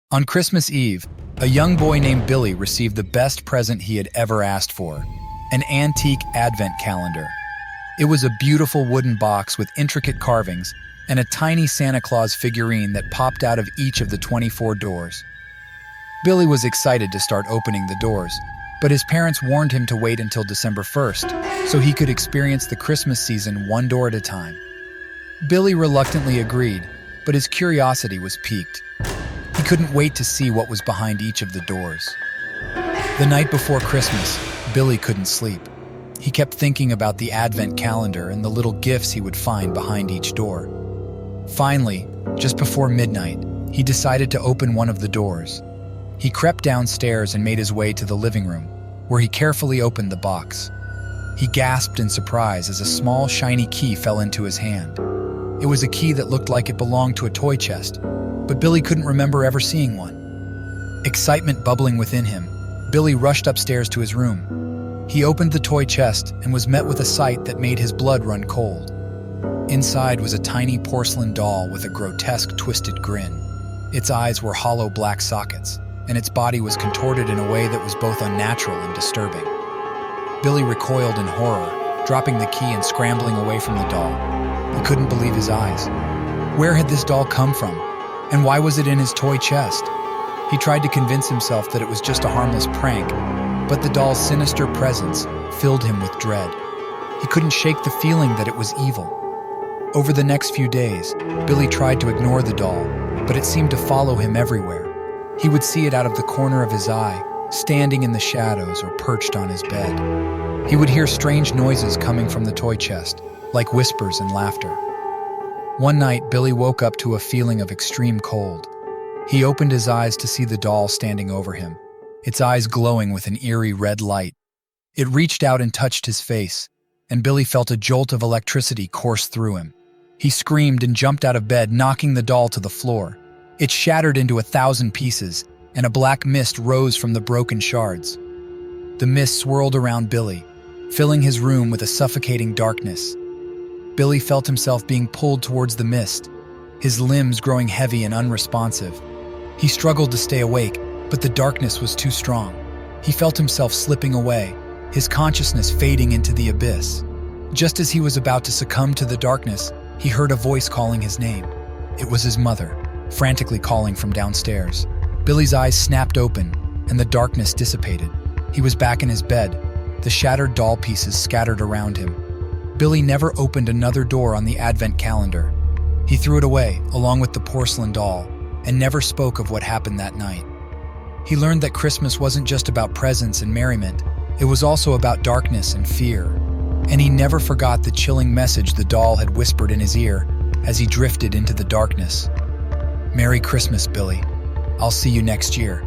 On Christmas Eve, a young boy named Billy received the best present he had ever asked for, an antique advent calendar. It was a beautiful wooden box with intricate carvings and a tiny Santa Claus figurine that popped out of each of the 24 doors. Billy was excited to start opening the doors, but his parents warned him to wait until December 1st so he could experience the Christmas season one door at a time. Billy reluctantly agreed, but his curiosity was piqued. He couldn't wait to see what was behind each of the doors. The night before Christmas, Billy couldn't sleep. He kept thinking about the advent calendar and the little gifts he would find behind each door. Finally, just before midnight, he decided to open one of the doors. He crept downstairs and made his way to the living room, where he carefully opened the box. He gasped in surprise as a small, shiny key fell into his hand. It was a key that looked like it belonged to a toy chest, but Billy couldn't remember ever seeing one. Excitement bubbling within him, Billy rushed upstairs to his room. He opened the toy chest and was met with a sight that made his blood run cold. Inside was a tiny porcelain doll with a grotesque, twisted grin. Its eyes were hollow black sockets, and its body was contorted in a way that was both unnatural and disturbing. Billy recoiled in horror, dropping the key and scrambling away from the doll. He couldn't believe his eyes. Where had this doll come from? And why was it in his toy chest? He tried to convince himself that it was just a harmless prank, but the doll's sinister presence filled him with dread. He couldn't shake the feeling that it was evil. Over the next few days, Billy tried to ignore the doll, but it seemed to follow him everywhere. He would see it out of the corner of his eye, standing in the shadows or perched on his bed. He would hear strange noises coming from the toy chest, like whispers and laughter. One night, Billy woke up to a feeling of extreme cold. He opened his eyes to see the doll standing over him, its eyes glowing with an eerie red light. It reached out and touched his face, and Billy felt a jolt of electricity course through him. He screamed and jumped out of bed, knocking the doll to the floor. It shattered into 1,000 pieces, and a black mist rose from the broken shards. The mist swirled around Billy, filling his room with a suffocating darkness. Billy felt himself being pulled towards the mist, his limbs growing heavy and unresponsive. He struggled to stay awake, but the darkness was too strong. He felt himself slipping away, his consciousness fading into the abyss. Just as he was about to succumb to the darkness, he heard a voice calling his name. It was his mother, frantically calling from downstairs. Billy's eyes snapped open, and the darkness dissipated. He was back in his bed, the shattered doll pieces scattered around him. Billy never opened another door on the advent calendar. He threw it away, along with the porcelain doll, and never spoke of what happened that night. He learned that Christmas wasn't just about presents and merriment, it was also about darkness and fear. And he never forgot the chilling message the doll had whispered in his ear as he drifted into the darkness. Merry Christmas, Billy. I'll see you next year.